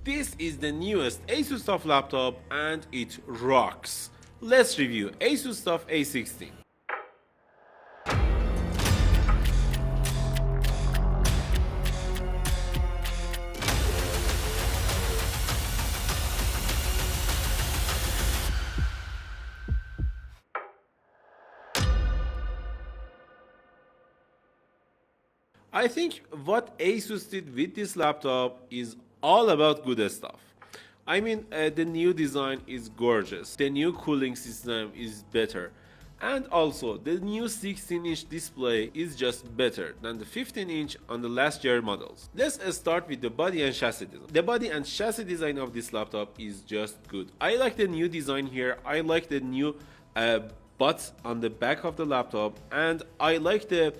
This is the newest ASUS TUF laptop and it rocks. Let's review ASUS TUF A16. I think what ASUS did with this laptop is all about good stuff. I mean, the new design is gorgeous, the new cooling system is better, and also the new 16-inch display is just better than the 15-inch on the last year models. Let's start with the body and chassis design. The body and chassis design of this laptop is just good. I like the new design here, I like the new butt on the back of the laptop, and I like the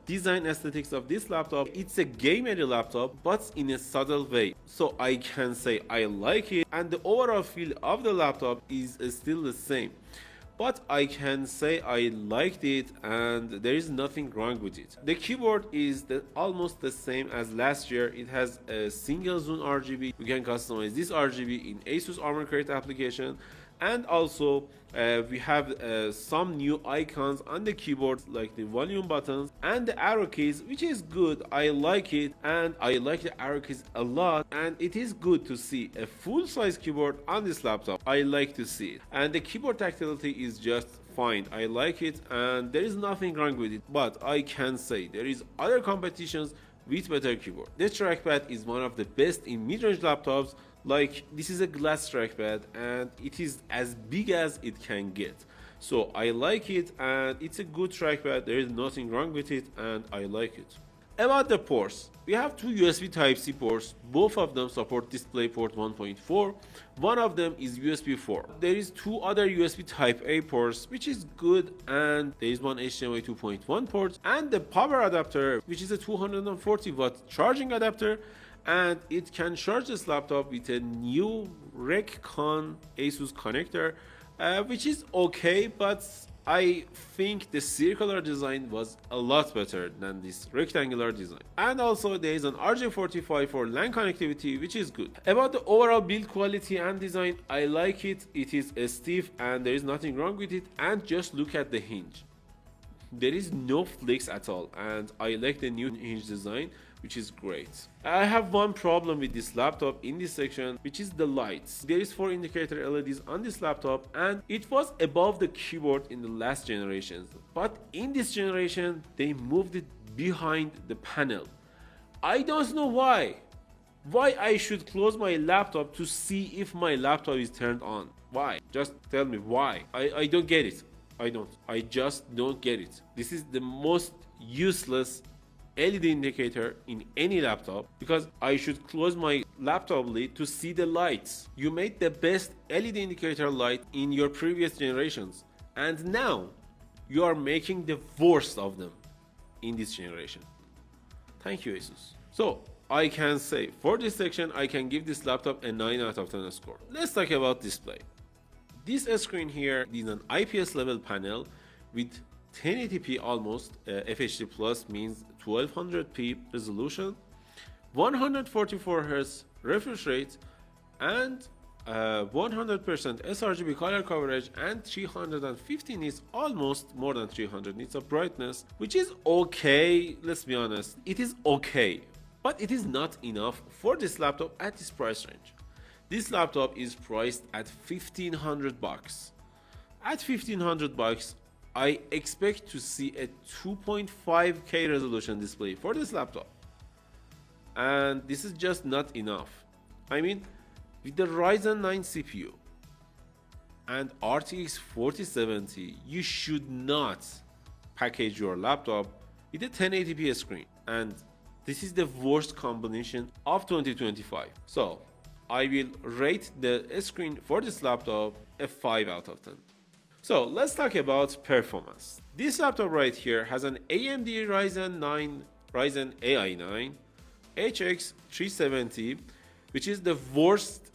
design aesthetics of this laptop. It's a gamer laptop but in a subtle way, so I can say I like it, and the overall feel of the laptop is still the same, but I can say I liked it and there is nothing wrong with it. The keyboard is almost the same as last year. It has a single zone RGB. You can customize this RGB in ASUS Armor Crate application, and also we have some new icons on the keyboard like the volume buttons and the arrow keys, which is good. I like it and I like the arrow keys a lot, and it is good to see a full-size keyboard on this laptop. I like to see it, and the keyboard tactility is just fine. I like it and there is nothing wrong with it, but I can say there is other competitions with better keyboard. This trackpad is one of the best in mid-range laptops. Like, this is a glass trackpad and it is as big as it can get, so I like it and it's a good trackpad. There is nothing wrong with it and I like it. About the ports, we have two USB Type-C ports. Both of them support DisplayPort 1.4. One of them is USB 4. There is two other USB Type-A ports, which is good, and there is one HDMI 2.1 port and the power adapter, which is a 240 watt charging adapter, and it can charge this laptop with a new RecCon ASUS connector, which is okay, but I think the circular design was a lot better than this rectangular design. And also there is an RJ45 for LAN connectivity, which is good. About the overall build quality and design, I like it. It is stiff and there is nothing wrong with it. And just look at the hinge. There is no flex at all, and I like the new hinge design, which is great. I have one problem with this laptop in this section, which is the lights. There is 4 indicator LEDs on this laptop and it was above the keyboard in the last generations, but in this generation they moved it behind the panel. I don't know why I should close my laptop to see if my laptop is turned on. Why? Just tell me why. I don't get it. I just don't get it. This is the most useless LED indicator in any laptop, because I should close my laptop lid to see the lights. You made the best LED indicator light in your previous generations, and now you are making the worst of them in this generation. Thank you, ASUS. So I can say for this section I can give this laptop a 9 out of 10 score. Let's talk about display. This screen here is an IPS level panel with 1080p almost, FHD plus means 1200p resolution, 144Hz refresh rate, and 100% sRGB color coverage, and 350 nits, almost more than 300 nits of brightness, which is okay. Let's be honest, it is okay, but it is not enough for this laptop at this price range. This laptop is priced at $1,500. At $1,500, I expect to see a 2.5K resolution display for this laptop, and this is just not enough. I mean, with the Ryzen 9 CPU and RTX 4070, you should not package your laptop with a 1080p screen, and this is the worst combination of 2025. So I will rate the screen for this laptop a 5 out of 10. So let's talk about performance. This laptop right here has an AMD Ryzen AI 9 HX 370, which is the worst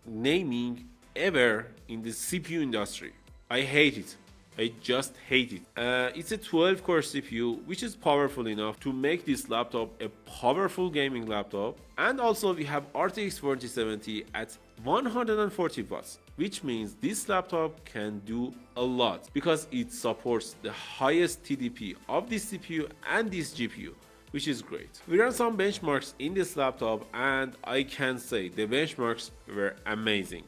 naming ever in the CPU industry. I hate it. I just hate it. It's a 12 core CPU, which is powerful enough to make this laptop a powerful gaming laptop. And also we have RTX 4070 at 140 watts, which means this laptop can do a lot because it supports the highest TDP of this CPU and this GPU, which is great. We ran some benchmarks in this laptop and I can say the benchmarks were amazing.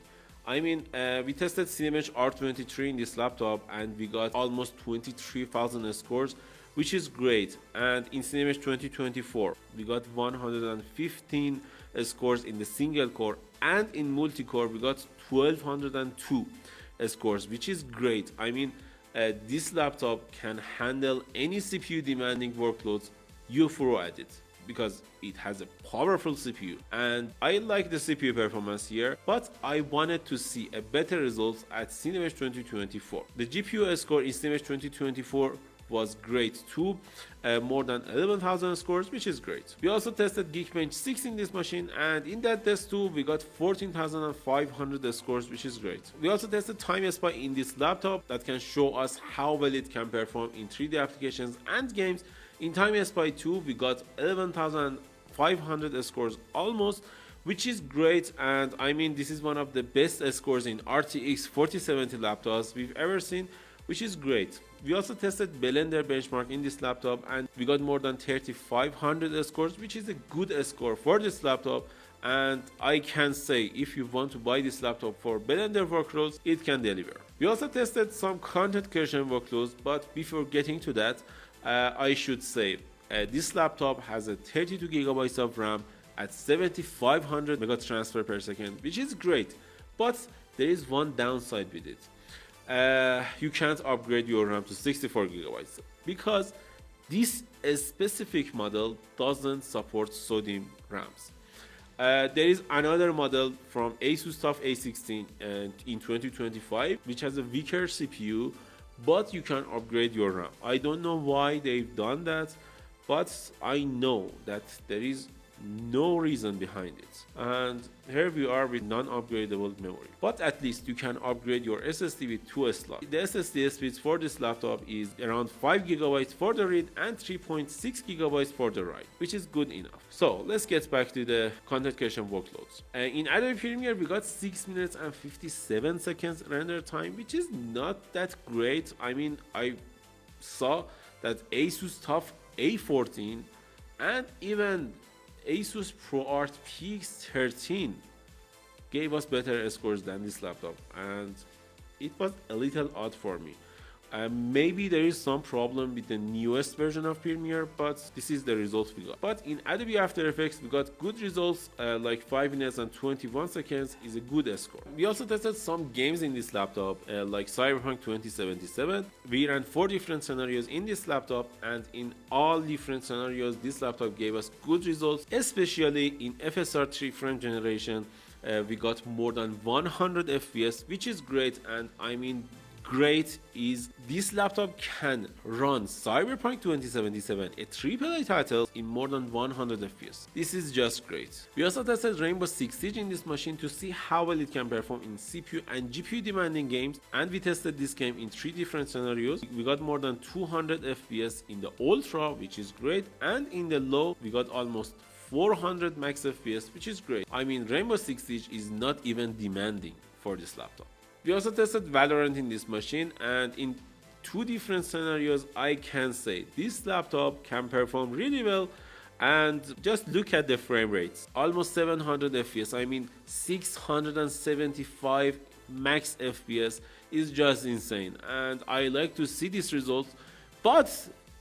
I mean, we tested Cinebench R23 in this laptop and we got almost 23,000 scores, which is great. And in Cinebench 2024, we got 115 scores in the single core, and in multi-core we got 1202 scores, which is great. I mean, this laptop can handle any CPU demanding workloads you throw at it, because it has a powerful CPU and I like the CPU performance here, but I wanted to see a better results at Cinebench 2024. The GPU score in Cinebench 2024 was great too, more than 11,000 scores, which is great. We also tested Geekbench 6 in this machine, and in that test too we got 14,500 scores, which is great. We also tested Time Spy in this laptop that can show us how well it can perform in 3D applications and games. In Time Spy 2 we got 11,500 scores almost, which is great. And I mean, this is one of the best scores in RTX 4070 laptops we've ever seen, which is great. We also tested Blender benchmark in this laptop and we got more than 3,500 scores, which is a good score for this laptop. And I can say if you want to buy this laptop for Blender workloads, it can deliver. We also tested some content creation workloads, but before getting to that, I should say this laptop has a 32 gigabytes of RAM at 7500 mega transfer per second, which is great, but there is one downside with it. You can't upgrade your RAM to 64 gigabytes because this specific model doesn't support sodium RAMs. There is another model from ASUS TUF A16 in 2025 which has a weaker CPU, but you can upgrade your RAM. I don't know why they've done that, but I know that there is no reason behind it. And here we are with non-upgradable memory, but at least you can upgrade your SSD with 2 slots. The SSD speeds for this laptop is around 5 gigabytes for the read and 3.6 gigabytes for the write, which is good enough. So let's get back to the content creation workloads. In Adobe Premiere we got 6 minutes and 57 seconds render time, which is not that great. I mean, I saw that ASUS TUF A14 and even ASUS ProArt PX13 gave us better scores than this laptop, and it was a little odd for me. Maybe there is some problem with the newest version of Premiere, but this is the results we got. But in Adobe After Effects we got good results, like 5 minutes and 21 seconds is a good score. We also tested some games in this laptop, like Cyberpunk 2077. We ran 4 different scenarios in this laptop, and in all different scenarios this laptop gave us good results, especially in FSR 3 frame generation. We got more than 100 FPS, which is great. And I mean, great is this laptop can run Cyberpunk 2077, a AAA title, in more than 100 FPS. This is just great. We also tested Rainbow Six Siege in this machine to see how well it can perform in CPU and GPU demanding games, and we tested this game in 3 different scenarios. We got more than 200 FPS in the Ultra, which is great, and in the low we got almost 400 max FPS, which is great. I mean, Rainbow Six Siege is not even demanding for this laptop. We also tested Valorant in this machine, and in 2 different scenarios I can say this laptop can perform really well. And just look at the frame rates, almost 700 FPS. I mean, 675 max FPS is just insane, and I like to see this result. But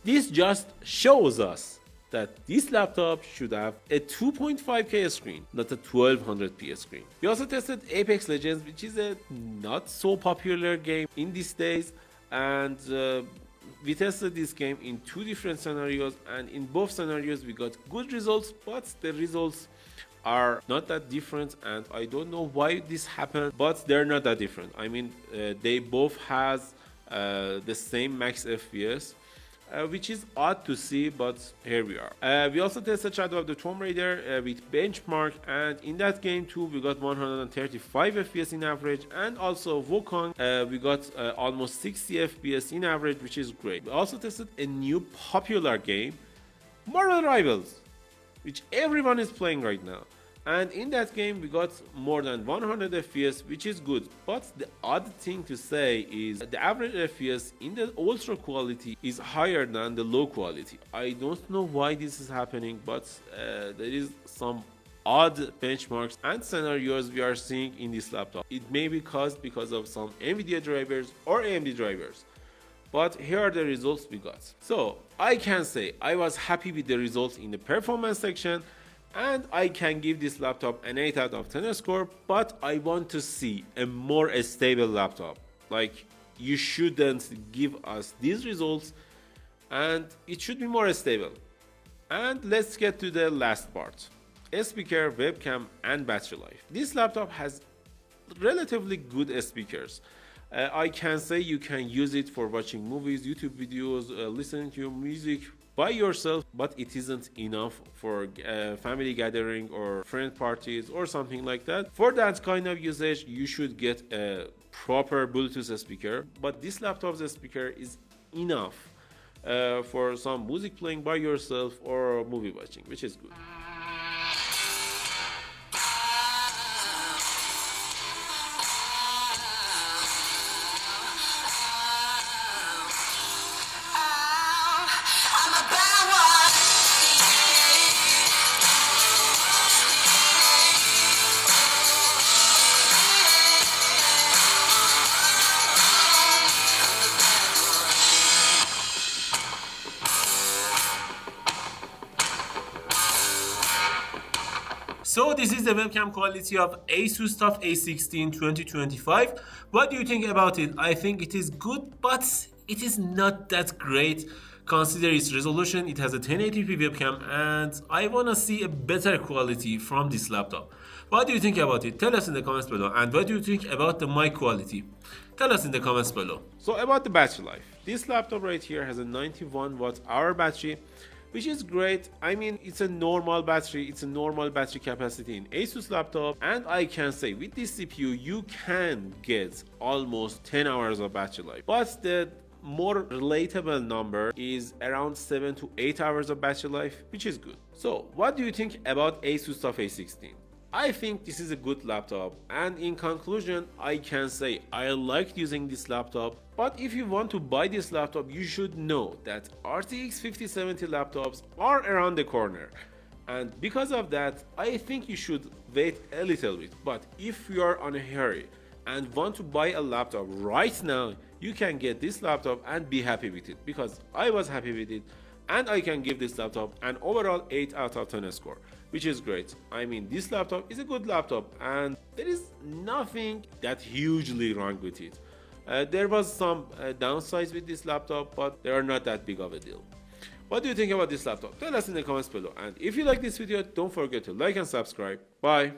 this just shows us that this laptop should have a 2.5K screen, not a 1200p screen. We also tested Apex Legends, which is a not so popular game in these days, and we tested this game in 2 different scenarios, and in both scenarios we got good results, but the results are not that different, and I don't know why this happened, but they're not that different. I mean, they both has the same max FPS. which is odd to see, but here we are. We also tested Shadow of the Tomb Raider with benchmark, and in that game too we got 135 FPS in average, and also Wukong we got almost 60 FPS in average, which is great. We also tested a new popular game, Marvel Rivals, which everyone is playing right now. And in that game we got more than 100 FPS, which is good. But the odd thing to say is the average FPS in the ultra quality is higher than the low quality. I don't know why this is happening, but there is some odd benchmarks and scenarios we are seeing in this laptop. It may be caused because of some NVIDIA drivers or AMD drivers. But here are the results we got. So I can say I was happy with the results in the performance section, and I can give this laptop an 8 out of 10 score, but I want to see a more stable laptop. Like, you shouldn't give us these results, and it should be more stable. And let's get to the last part: speaker, webcam, and battery life. This laptop has relatively good speakers. I can say you can use it for watching movies, YouTube videos, listening to your music by yourself, but it isn't enough for family gathering or friend parties or something like that. For that kind of usage, you should get a proper Bluetooth speaker, but this laptop's speaker is enough for some music playing by yourself or movie watching, which is good. So this is the webcam quality of ASUS TUF A16 2025. What do you think about it? I think it is good, but it is not that great. Consider its resolution. It has a 1080p webcam, and I wanna see a better quality from this laptop. What do you think about it? Tell us in the comments below. And what do you think about the mic quality? Tell us in the comments below. So about the battery life. This laptop right here has a 91 watt-hour battery, which is great. I mean, it's a normal battery, it's a normal battery capacity in ASUS laptop, and I can say with this CPU you can get almost 10 hours of battery life. But the more relatable number is around 7 to 8 hours of battery life, which is good. So what do you think about ASUS TUF A16? I think this is a good laptop, and in conclusion I can say I liked using this laptop. But if you want to buy this laptop, you should know that RTX 5070 laptops are around the corner, and because of that I think you should wait a little bit. But if you are on a hurry and want to buy a laptop right now, you can get this laptop and be happy with it, because I was happy with it, and I can give this laptop an overall 8 out of 10 score, which is great. I mean, this laptop is a good laptop, and there is nothing that hugely wrong with it. There was some downsides with this laptop, but they are not that big of a deal. What do you think about this laptop? Tell us in the comments below, and if you like this video, don't forget to like and subscribe. Bye.